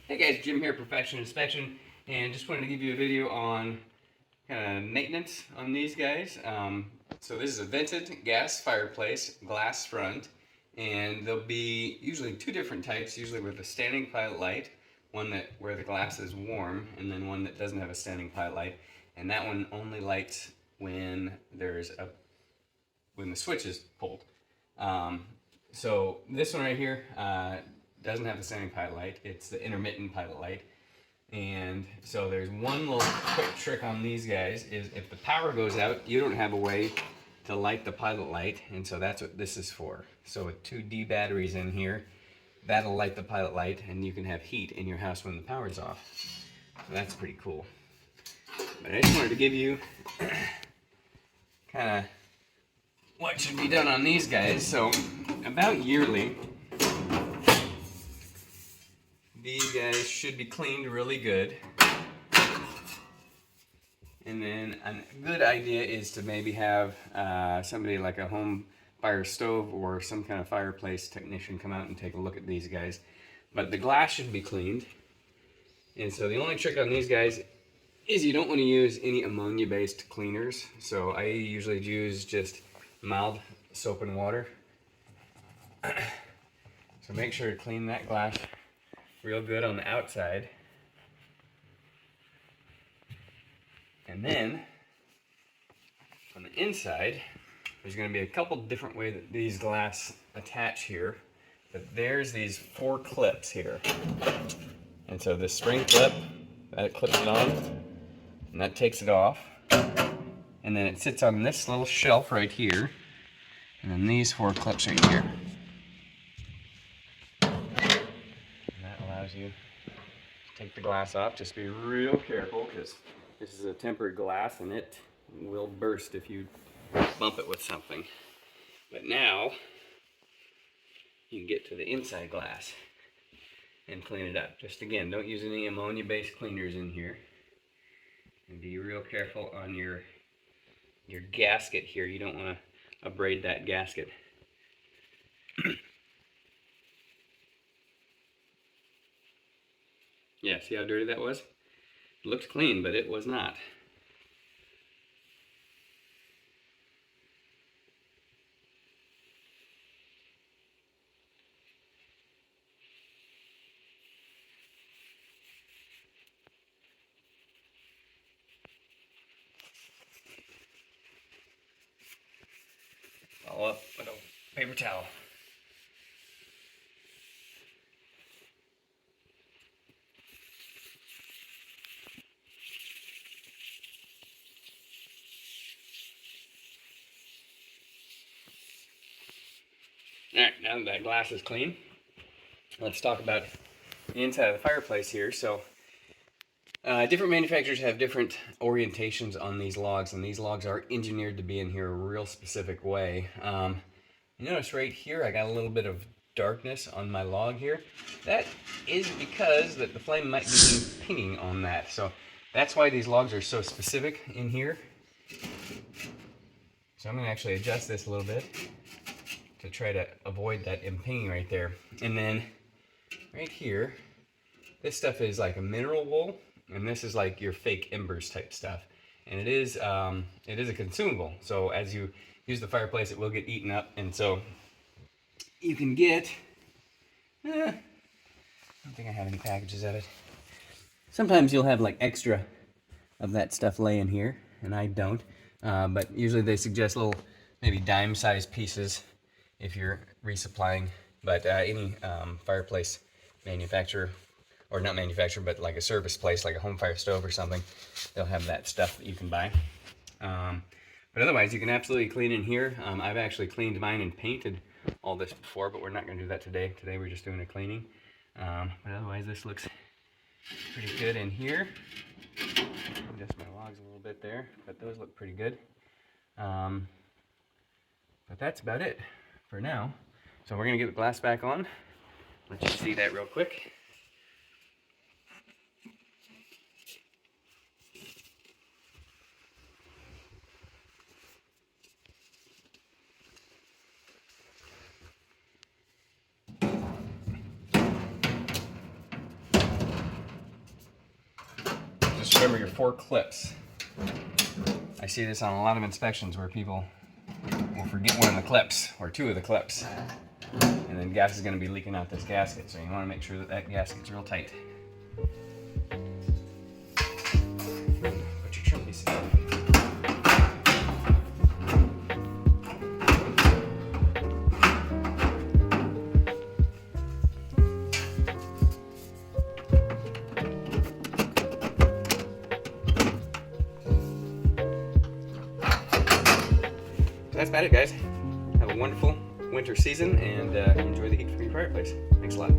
Hey guys, Jim here, Perfection Inspection, and just wanted to give you a video on kind of maintenance on these guys. So this is a vented gas fireplace, glass front, and there'll be usually two different types, usually with a standing pilot light, one that where the glass is warm, and then one that doesn't have a standing pilot light, and that one only lights when when the switch is pulled. So this one right here doesn't have the standing pilot light. It's the intermittent pilot light. And so there's one little quick trick on these guys is if the power goes out, you don't have a way to light the pilot light. And so that's what this is for. So with two D batteries in here, that'll light the pilot light and you can have heat in your house when the power's off. So that's pretty cool. But I just wanted to give you kind of what should be done on these guys. So about yearly, these guys should be cleaned really good. And then a good idea is to maybe have somebody like a home fire stove or some kind of fireplace technician come out and take a look at these guys. But the glass should be cleaned. And so the only trick on these guys is you don't want to use any ammonia-based cleaners. So I usually use just mild soap and water. So make sure to clean that glass real good on the outside. And then on the inside, there's going to be a couple different ways that these glass attach here. But there's these 4 clips here. And so this spring clip, that clips it on, and that takes it off. And then it sits on this little shelf right here. And then these 4 clips right here. And that allows you to take the glass off. Just be real careful because this is a tempered glass and it will burst if you bump it with something. But now you can get to the inside glass and clean it up. Just again, don't use any ammonia-based cleaners in here. And be real careful on your gasket here. You don't want to abrade that gasket. Yeah, see how dirty that was? It looked clean, but it was not. Follow up with a paper towel. Alright, now that that glass is clean, let's talk about the inside of the fireplace here. So, different manufacturers have different orientations on these logs, and these logs are engineered to be in here a real specific way. You notice right here I got a little bit of darkness on my log here. That is because that the flame might be pinging on that. So that's why these logs are so specific in here. So I'm going to actually adjust this a little bit to try to avoid that impinging right there. And then right here, this stuff is like a mineral wool, and this is like your fake embers type stuff. And it is a consumable. So as you use the fireplace, it will get eaten up, and so you can get. I don't think I have any packages of it. Sometimes you'll have like extra of that stuff laying here, and I don't. But usually they suggest little, maybe dime-sized pieces if you're resupplying. But any fireplace manufacturer, or not manufacturer, but like a service place, like a home fire stove or something, they'll have that stuff that you can buy. But otherwise, you can absolutely clean in here. I've actually cleaned mine and painted all this before, but we're not going to do that today. Today we're just doing a cleaning. But otherwise, this looks pretty good in here. Just my logs a little bit there, but those look pretty good. But that's about it for now. So we're going to get the glass back on. Let you see that real quick. remember your 4 clips. I see this on a lot of inspections where people will forget one of the clips or 2 of the clips, and then gas is going to be leaking out this gasket. So you want to make sure that that gasket's real tight. Put your trim piece in. That's about it, guys. Have a wonderful winter season and enjoy the heat from your fireplace. Thanks a lot.